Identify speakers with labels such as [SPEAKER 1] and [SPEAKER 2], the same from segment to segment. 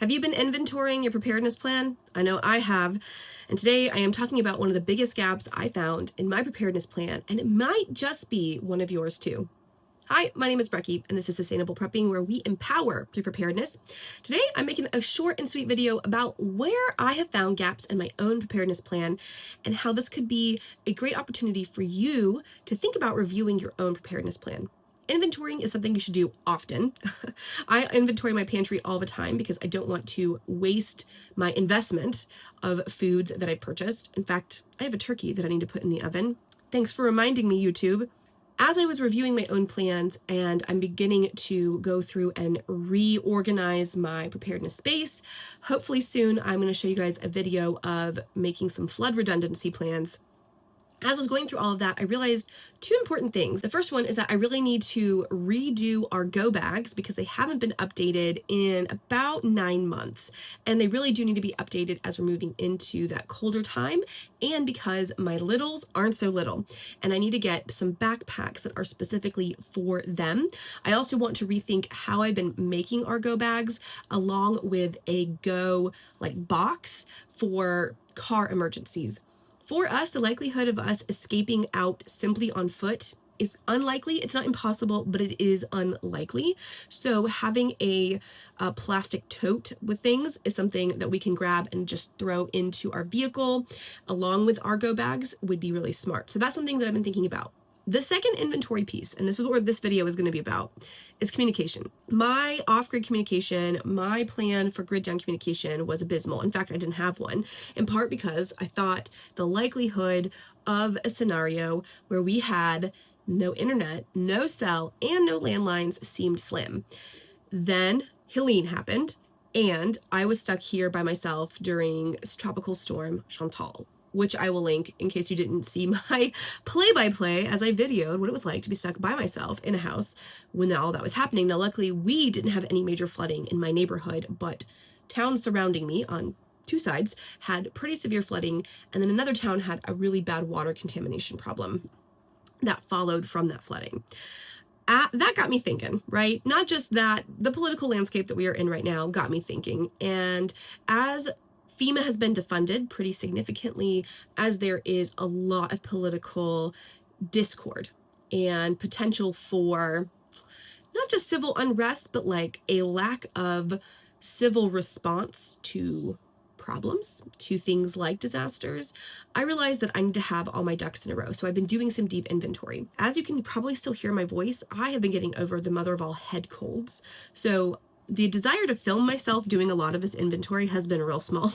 [SPEAKER 1] Have you been inventorying your preparedness plan? I know I have. And today I am talking about one of the biggest gaps I found in my preparedness plan, and it might just be one of yours too. Hi, my name is Brecky, and this is Sustainable Prepping, where we empower through preparedness. Today, I'm making a short and sweet video about where I have found gaps in my own preparedness plan and how this could be a great opportunity for you to think about reviewing your own preparedness plan. Inventorying is something you should do often. I inventory my pantry all the time because I don't want to waste my investment of foods that I've purchased. In fact, I have a turkey that I need to put in the oven. Thanks for reminding me, YouTube. As I was reviewing my own plans and I'm beginning to go through and reorganize my preparedness space, hopefully soon I'm going to show you guys a video of making some flood redundancy plans. As I was going through all of that, I realized two important things. The first one is that I really need to redo our go bags because they haven't been updated in about 9 months. And they really do need to be updated as we're moving into that colder time, and because my littles aren't so little. And I need to get some backpacks that are specifically for them. I also want to rethink how I've been making our go bags, along with a go box for car emergencies. For us, the likelihood of us escaping out simply on foot is unlikely. It's not impossible, but it is unlikely. So having a plastic tote with things is something that we can grab and just throw into our vehicle along with our go bags would be really smart. So that's something that I've been thinking about. The second inventory piece, and this is what this video is going to be about, is communication. My off-grid communication, my plan for grid down communication was abysmal. In fact, I didn't have one, in part because I thought the likelihood of a scenario where we had no internet, no cell, and no landlines seemed slim. Then Helene happened, and I was stuck here by myself during Tropical Storm Chantal, which I will link in case you didn't see my play-by-play as I videoed what it was like to be stuck by myself in a house when all that was happening. Now, luckily, we didn't have any major flooding in my neighborhood, but towns surrounding me on two sides had pretty severe flooding, and then another town had a really bad water contamination problem that followed from that flooding. That got me thinking, right? Not just that, the political landscape that we are in right now got me thinking. And as FEMA has been defunded pretty significantly, as there is a lot of political discord and potential for not just civil unrest, but like a lack of civil response to problems, to things like disasters, I realized that I need to have all my ducks in a row. So I've been doing some deep inventory. As you can probably still hear my voice, I have been getting over the mother of all head colds. So the desire to film myself doing a lot of this inventory has been real small.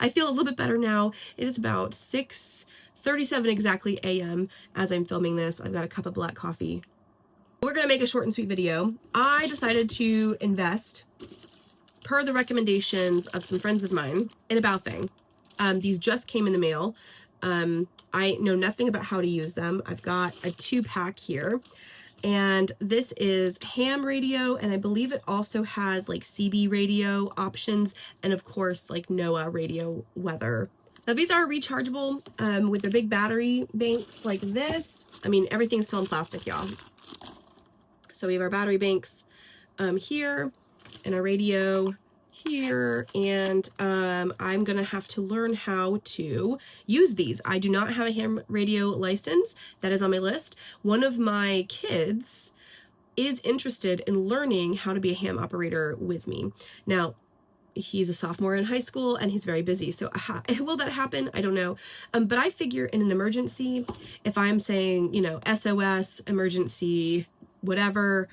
[SPEAKER 1] I feel a little bit better now. It is about 6:37 exactly a.m. as I'm filming this. I've got a cup of black coffee. We're going to make a short and sweet video. I decided to invest, per the recommendations of some friends of mine, in a Baofeng. These just came in the mail. I know nothing about how to use them. I've got a 2-pack here. And this is ham radio, and I believe it also has like CB radio options, and of course like NOAA radio weather. Now these are rechargeable with their big battery banks like this. I mean, everything's still in plastic, y'all. So we have our battery banks here and our radio here, and I'm gonna have to learn how to use these. I do not have a ham radio license. That is on my list. One of my kids is interested in learning how to be a ham operator with me. Now, he's a sophomore in high school and he's very busy, so will that happen? I don't know. But I figure in an emergency, if I'm saying, you know, SOS, emergency, whatever,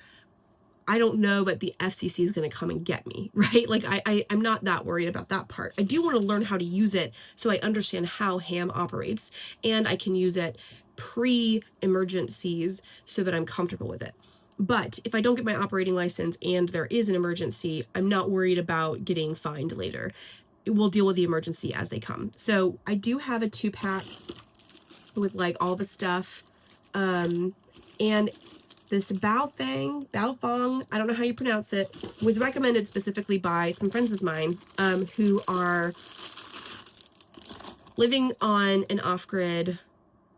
[SPEAKER 1] I don't know, but the FCC is going to come and get me, right? Like I'm not that worried about that part. I do want to learn how to use it so I understand how ham operates, and I can use it pre-emergencies so that I'm comfortable with it. But if I don't get my operating license and there is an emergency, I'm not worried about getting fined later. We'll deal with the emergency as they come. So I do have a 2-pack with like all the stuff, and this Baofeng, I don't know how you pronounce it, was recommended specifically by some friends of mine who are living on an off-grid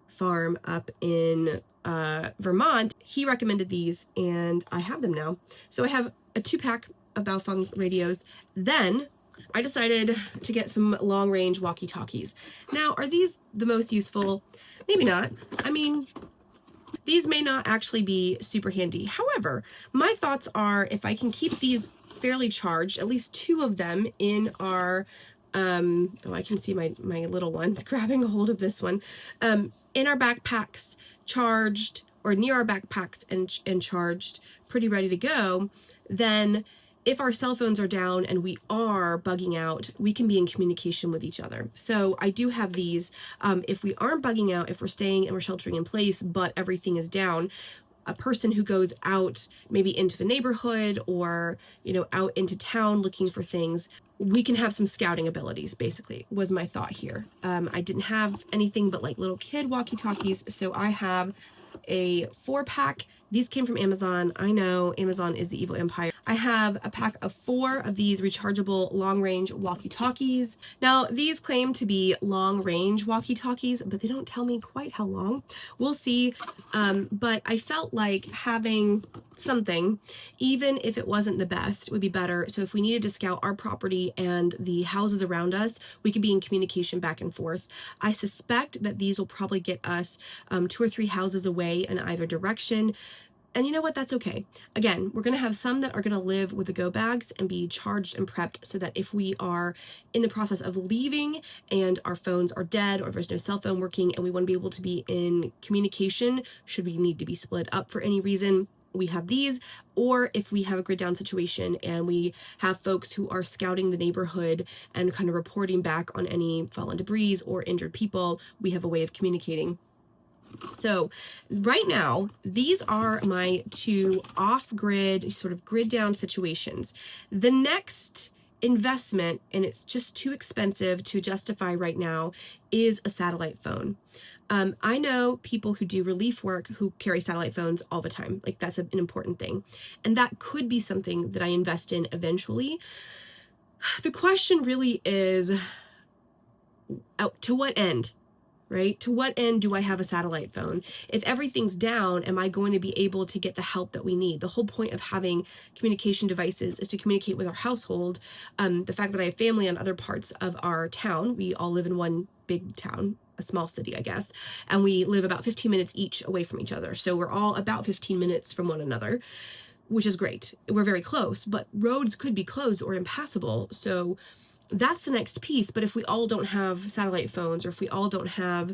[SPEAKER 1] farm up in Vermont. He recommended these and I have them now. So I have a 2-pack of Baofeng radios. Then I decided to get some long-range walkie-talkies. Now, are these the most useful? Maybe not. I mean, these may not actually be super handy. However, my thoughts are if I can keep these fairly charged, at least 2 of them in our, oh, I can see my little ones grabbing a hold of this one, in our backpacks, charged, or near our backpacks and charged, pretty ready to go, then if our cell phones are down and we are bugging out, we can be in communication with each other. So I do have these. If we aren't bugging out, if we're staying and we're sheltering in place, but everything is down, a person who goes out maybe into the neighborhood or, you know, out into town looking for things, we can have some scouting abilities, basically, was my thought here. I didn't have anything but like little kid walkie-talkies, so I have a 4-pack. These came from Amazon. I know Amazon is the evil empire. I have a pack of 4 of these rechargeable long-range walkie-talkies. Now, these claim to be long-range walkie-talkies, but they don't tell me quite how long. We'll see. But I felt like having something, even if it wasn't the best, would be better. So if we needed to scout our property and the houses around us, we could be in communication back and forth. I suspect that these will probably get us 2 or 3 houses away in either direction. And you know what? That's okay. Again, we're going to have some that are going to live with the go bags and be charged and prepped so that if we are in the process of leaving and our phones are dead or if there's no cell phone working and we want to be able to be in communication, should we need to be split up for any reason, we have these. Or if we have a grid down situation and we have folks who are scouting the neighborhood and kind of reporting back on any fallen debris or injured people, we have a way of communicating. So right now, these are my 2 off-grid, sort of grid down situations. The next investment, and it's just too expensive to justify right now, is a satellite phone. I know people who do relief work who carry satellite phones all the time. Like, that's an important thing. And that could be something that I invest in eventually. The question really is, to what end? Right? To what end do I have a satellite phone? If everything's down, am I going to be able to get the help that we need? The whole point of having communication devices is to communicate with our household. The fact that I have family on other parts of our town, we all live in one big town, a small city, I guess, and we live about 15 minutes each away from each other. So we're all about 15 minutes from one another, which is great. We're very close, but roads could be closed or impassable. So that's the next piece. But if we all don't have satellite phones, or if we all don't have,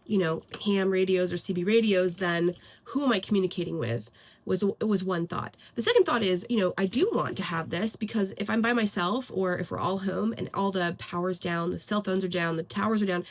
[SPEAKER 1] you know, ham radios or CB radios, then who am I communicating with? Was one thought. The second thought is, you know, I do want to have this because if I'm by myself or if we're all home and all the power's down, the cell phones are down, the towers are down,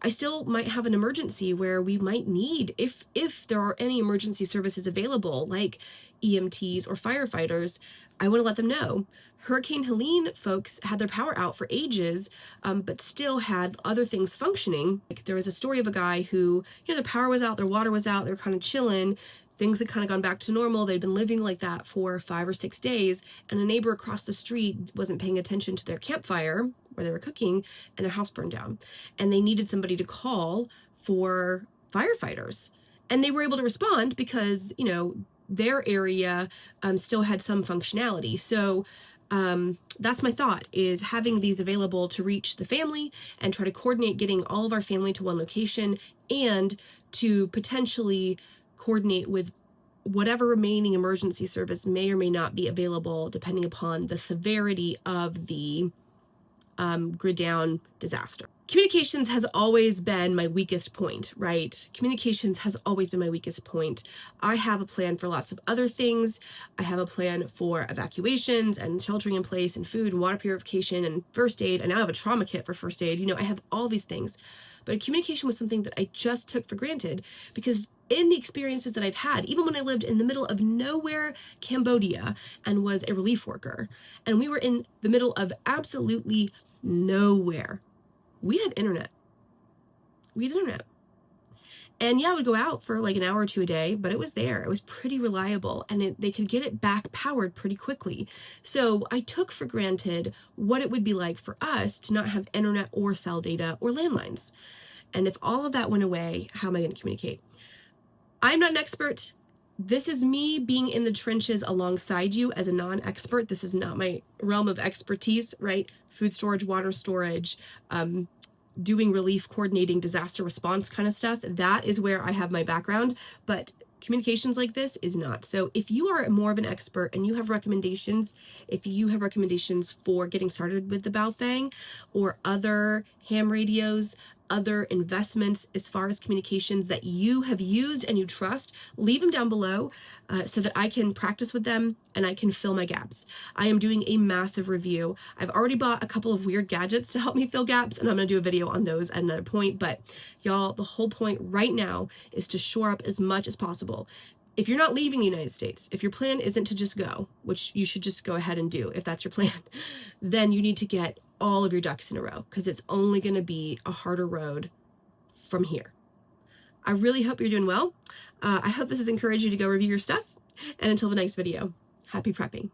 [SPEAKER 1] I still might have an emergency where we might need, if there are any emergency services available, like EMTs or firefighters, I want to let them know. Hurricane Helene folks had their power out for ages, but still had other things functioning. Like, there was a story of a guy who, you know, their power was out, their water was out, they were kind of chilling, things had kind of gone back to normal. They'd been living like that for 5 or 6 days, and a neighbor across the street wasn't paying attention to their campfire where they were cooking, and their house burned down. And they needed somebody to call for firefighters. And they were able to respond because, you know, their area still had some functionality. So that's my thought, is having these available to reach the family and try to coordinate getting all of our family to one location, and to potentially coordinate with whatever remaining emergency service may or may not be available depending upon the severity of the grid down disaster. Communications has always been my weakest point, right? Communications has always been my weakest point. I have a plan for lots of other things. I have a plan for evacuations and sheltering in place and food and water purification and first aid. I now have a trauma kit for first aid. You know, I have all these things. But communication was something that I just took for granted, because in the experiences that I've had, even when I lived in the middle of nowhere, Cambodia, and was a relief worker, and we were in the middle of absolutely nowhere, we had internet. And yeah, I would go out for like an hour or 2 a day, but it was there. It was pretty reliable, and they could get it back powered pretty quickly. So I took for granted what it would be like for us to not have internet or cell data or landlines. And if all of that went away, how am I going to communicate? I'm not an expert. This is me being in the trenches alongside you as a non-expert. This is not my realm of expertise, right? Food storage, water storage, doing relief, coordinating, disaster response kind of stuff. That is where I have my background, but communications like this is not. So if you are more of an expert and you have recommendations, if you have recommendations for getting started with the Baofeng or other ham radios, other investments as far as communications that you have used and you trust, leave them down below so that I can practice with them and I can fill my gaps. I am doing a massive review. I've already bought a couple of weird gadgets to help me fill gaps, and I'm gonna do a video on those at another point. But y'all, the whole point right now is to shore up as much as possible. If you're not leaving the United States, if your plan isn't to just go, which you should just go ahead and do if that's your plan, then you need to get all of your ducks in a row, because it's only going to be a harder road from here. I really hope you're doing well. I hope this has encouraged you to go review your stuff. And until the next video, happy prepping.